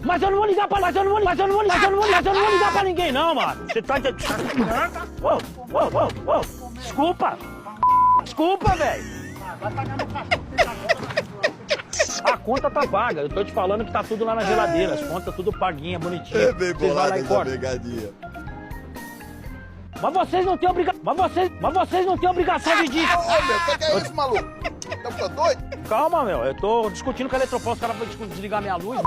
Mas eu não vou ligar pra... Mas eu não vou ligar pra ninguém, não, mano. Você tá entendendo? Ô. Desculpa. Desculpa, velho. A conta tá paga. Eu tô te falando que tá tudo lá na geladeira. As contas tudo paguinha, bonitinha. É bem Vocês vai lá bolado e essa corta. pegadinha. Mas vocês não têm obrigação. Mas vocês não têm obrigação de disso. Ô, meu, o que é isso, maluco? Tá ficando doido? Calma, meu. Eu tô discutindo com a Eletroposta. Os caras vão desligar minha luz.